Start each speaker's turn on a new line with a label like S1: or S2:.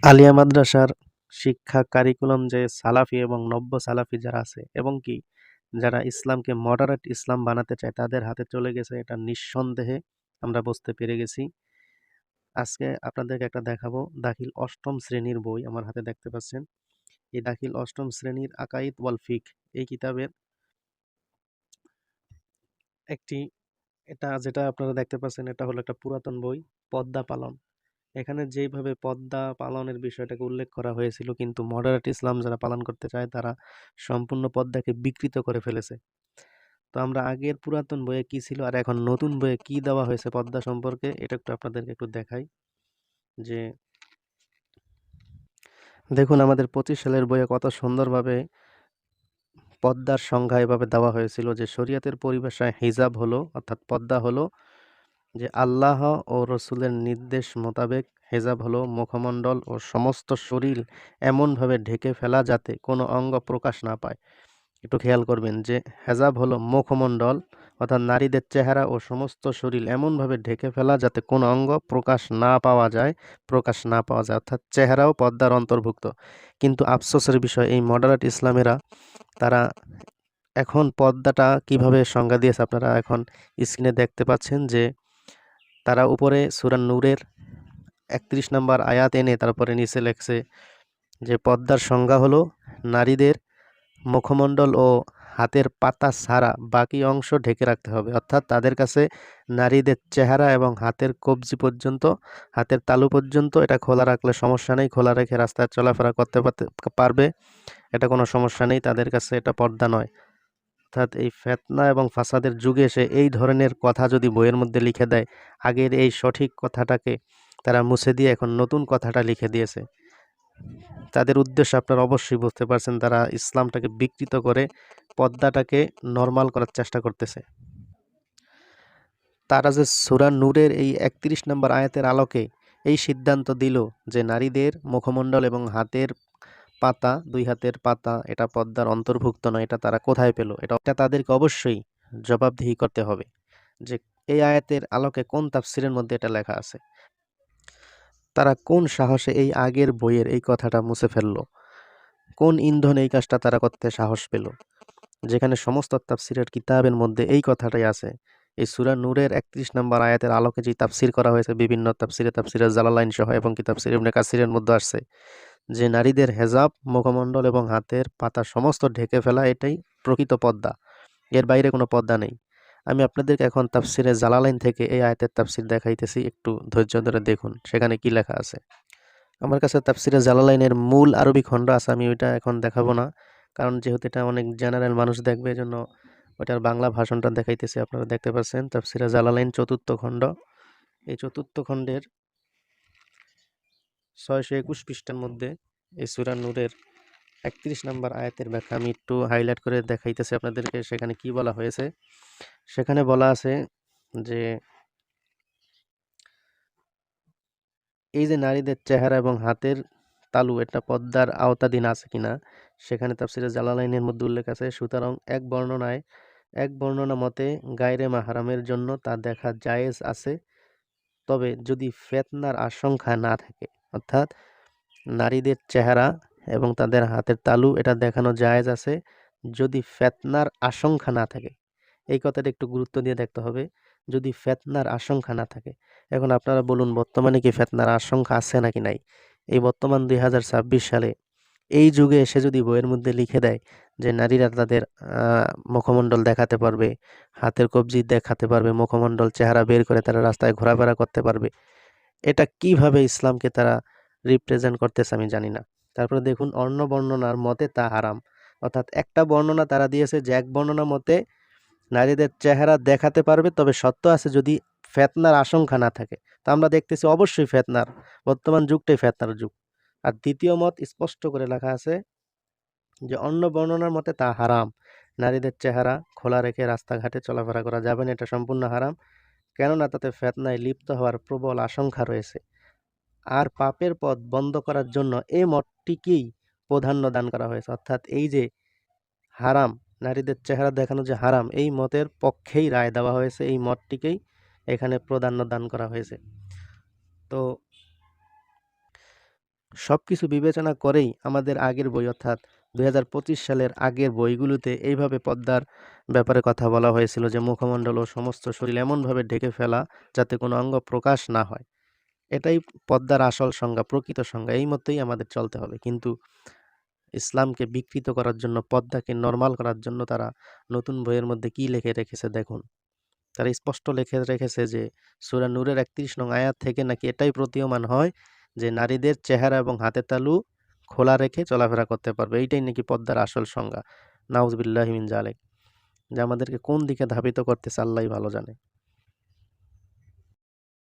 S1: আলিয়া মাদ্রাসার শিক্ষা কারিকুলাম যে সালাফি এবং নব্য সালাফি যারা আছে এবং কি যারা ইসলামকে মডারেট ইসলাম বানাতে চায় তাদের হাতে চলে গেছে, এটা নিঃসন্দেহে আমরা বুঝতে পেরে গেছি। আজকে আপনাদেরকে একটা দেখাবো দাখিল অষ্টম শ্রেণীর বই আমার হাতে দেখতে পাচ্ছেন। এই দাখিল অষ্টম শ্রেণীর আকাইদ ওয়াল ফিক এই কিতাবের একটি, এটা যেটা আপনারা দেখতে পাচ্ছেন এটা হলো একটা পুরাতন বই, পদ্মা পালন। এখানে যেইভাবে পদ্মা পালনের বিষয়টাকে উল্লেখ করা হয়েছিল, কিন্তু মডারেট ইসলাম যারা পালন করতে চায় তারা সম্পূর্ণ পদ্মাকে বিকৃত করে ফেলেছে। তো আমরা আগের পুরাতন বইয়ে কি ছিল আর এখন নতুন বইয়ে কি দেওয়া হয়েছে পদ্মা সম্পর্কে, এটা একটু আপনাদেরকে একটু দেখাই। যে দেখুন আমাদের 25 সালের বইয়ে কত সুন্দরভাবে পদ্মার সংজ্ঞা এভাবে দেওয়া হয়েছিল যে শরীয়তের পরিভাষায় হিজাব হলো অর্থাৎ পদ্মা হলো যে আল্লাহ ও রসুলের নির্দেশ মোতাবেক হেজাব হলো মুখমণ্ডল ও সমস্ত শরীর এমনভাবে ঢেকে ফেলা যাতে কোনো অঙ্গ প্রকাশ না পায়। একটু খেয়াল করবেন যে হেজাব হলো মুখমণ্ডল অর্থাৎ নারীদের চেহারা ও সমস্ত শরীর এমনভাবে ঢেকে ফেলা যাতে কোনো অঙ্গ প্রকাশ না পাওয়া যায় অর্থাৎ চেহারাও পর্দার অন্তর্ভুক্ত। কিন্তু আফসোসের বিষয় এই মডারেট ইসলামেরা তারা এখন পর্দাটা কিভাবে সংজ্ঞা দিয়েছে আপনারা এখন স্ক্রিনে দেখতে পাচ্ছেন যে তারা উপরে সূরা নূরের ৩১ নম্বর আয়াত এনে তারপরে নিচে লেখছে যে পর্দার সংজ্ঞা হলো নারীদের মুখমণ্ডল ও হাতের পাতা ছাড়া বাকি অংশ ঢেকে রাখতে হবে, অর্থাৎ তাদের কাছে নারীদের চেহারা এবং হাতের কবজি পর্যন্ত, হাতের তালু পর্যন্ত এটা খোলা রাখলে সমস্যা নেই, খোলা রেখে রাস্তায় চলাফেরা করতে পারবে, এটা কোনো সমস্যা নেই, তাদের কাছে এটা পর্দা নয়। অর্থাৎ এই ফিতনা এবং ফাসাদের যুগে এসে এই ধরনের কথা যদি বইয়ের মধ্যে লিখে দেয়, আগের এই সঠিক কথাটাকে তারা মুছে দিয়ে এখন নতুন কথাটা লিখে দিয়েছে। তাদের উদ্দেশ্য আপনারা অবশ্যই বুঝতে পারছেন, তারা ইসলামটাকে বিকৃত করে পর্দাটাকে নরমাল করার চেষ্টা করতেছে। তারা যে সূরা নূরের এই ৩১ নম্বর আয়াতের আলোকে এই সিদ্ধান্ত দিল যে নারীদের মুখমণ্ডল এবং হাতের পাতা, ২ হাতের পাতা এটা পর্দার অন্তর্ভুক্ত নয়, এটা তারা কোথায় পেল? এটা তাদেরকে অবশ্যই জবাবদিহি করতে হবে যে এই আয়াতের আলোকে কোন তাফসীরের মধ্যে এটা লেখা আছে। তারা কোন সাহসে এই আগের বইয়ের এই কথাটা মুছে ফেলল? কোন ইন্ধনে এই কাজটা তারা করতে সাহস পেল? যেখানে সমস্ত তাফসীরের কিতাবের মধ্যে এই কথাটাই আছে। এই সূরা নূরের ৩১ নম্বর আয়াতের আলোকে যে তাফসীর করা হয়েছে বিভিন্ন তাফসীরে জালালাইন সহ এবং কি তাফসীর ইবনে কাসিরের মধ্যে আসছে যে নারীদের হেজাব, মুখমণ্ডল এবং হাতের পাতা সমস্ত ঢেকে ফেলা এটাই প্রকৃত পর্দা। এর বাইরে কোনো পর্দা নেই। আমি আপনাদেরকে এখন তাফসীরে জালালাইন থেকে এই আয়াতের তাফসীর দেখাইতেছি, একটু ধৈর্য ধরে দেখুন সেখানে কি লেখা আছে। আমার কাছে তাফসীরে জালালাইনের মূল আরবি খণ্ড আছে, আমি ওইটা এখন দেখাবো না, কারণ যেহেতু এটা অনেক জেনারেল মানুষ দেখবে এজন্য ওইটার বাংলা ভাষণটা দেখাইতেছি। আপনারা দেখতে পাচ্ছেন তাফসীরে জালালাইন ৪র্থ খণ্ড, এই ৪র্থ খণ্ডের ৬২১ পৃষ্ঠার মধ্যে এই সূরা নূরের ৩১ নম্বর আয়াতের ব্যাখ্যা আমি একটু হাইলাইট করে দেখাইতেছি আপনাদেরকে। সেখানে কি বলা হয়েছে, সেখানে বলা আছে যে এই যে নারীদের চেহারা এবং হাতের তালু এটা পর্দার আওতাধীন আছে কিনা, সেখানে তাফসীরে জালালাইনের মধ্যে উল্লেখ আছে। সুতরাং এক বর্ণনা মতে গায়রে মাহরামের জন্য তা দেখা জায়েজ আছে, তবে যদি ফিতনার আশঙ্কা না থাকে, অর্থাৎ নারীদের চেহারা এবং তাদের হাতের তালু এটা দেখানো জায়েজ আছে যদি ফিতনার আশঙ্কা না থাকে। এই কথাটা একটু গুরুত্ব দিয়ে দেখতে হবে, যদি ফিতনার আশঙ্কা না থাকে। এখন আপনারা বলুন বর্তমানে কি ফিতনার আশঙ্কা আছে নাকি নাই? এই বর্তমান ২০২৬ সালে এই যুগে এসে যদি বইয়ের মধ্যে লিখে দেয় যে নারীরা তাদের মুখমণ্ডল দেখাতে পারবে, হাতের কবজি দেখাতে পারবে, মুখমণ্ডল চেহারা বের করে তারা রাস্তায় ঘোরাফেরা করতে পারবে, এটা কিভাবে ইসলামকে তারা রিপ্রেজেন্ট করতেছে আমি জানি না। তারপরে দেখুন অন্য বর্ণনার মতে তা হারাম, অর্থাৎ একটা বর্ণনা তারা দিয়েছে যে এক বর্ণনা মতে নারীদের চেহারা দেখাতে পারবে, তবে শর্ত আছে যদি ফিতনার আশঙ্কা না থাকে। তা আমরা দেখতেছি অবশ্যই ফিতনার, বর্তমান যুগটাই ফিতনার যুগ। আর দ্বিতীয় মত স্পষ্ট করে লেখা আছে যে অন্য বর্ণনার মতে তা হারাম, নারীদের চেহারা খোলা রেখে রাস্তাঘাটে চলাফেরা করা যাবে না, এটা সম্পূর্ণ হারাম, কেননা তাতে ফিতনায় লিপ্ত হওয়ার প্রবল আশঙ্কা রয়েছে। আর পাপের পথ বন্ধ করার জন্য এই মতটিকেই প্রাধান্য দান করা হয়েছে, অর্থাৎ এই যে হারাম, নারীদের চেহারা দেখানো যে হারাম, এই মতের পক্ষেই রায় দেওয়া হয়েছে, এই মতটিকেই এখানে প্রাধান্য দান করা হয়েছে। তো সবকিছু বিবেচনা করেই আমাদের আগের বই অর্থাৎ ২০২৫ সালের আগের বইগুলোতে এইভাবে পর্দার ব্যাপারে কথা বলা হয়েছিল যে মুখমণ্ডল ও সমস্ত শরীর এমনভাবে ঢেকে ফেলা যাতে কোনো অঙ্গ প্রকাশ না হয়। এটাই পর্দার আসল সংজ্ঞা, প্রকৃত সংজ্ঞা। এই মতেই আমাদের চলতে হবে। কিন্তু ইসলামকে বিকৃত করার জন্য, পর্দাকে নরমাল করার জন্য তারা নতুন বইয়ের মধ্যে কি লিখে রেখেছে দেখুন। তারা স্পষ্ট লিখে রেখেছে যে সূরা নূরের ৩১ নং আয়াত থেকে নাকি এটাই প্রতীয়মান হয় যে নারীদের চেহারা এবং হাতের তালু খোলা রেখে চলাফেরা করতে পারবে। এইটাই নাকি পর্দার আসল সংজ্ঞা। নাউজুবিল্লাহি মিন যালিক। যে আমাদেরকে কোন দিকে ধাবিত করতেছে আল্লাহই ভালো জানে।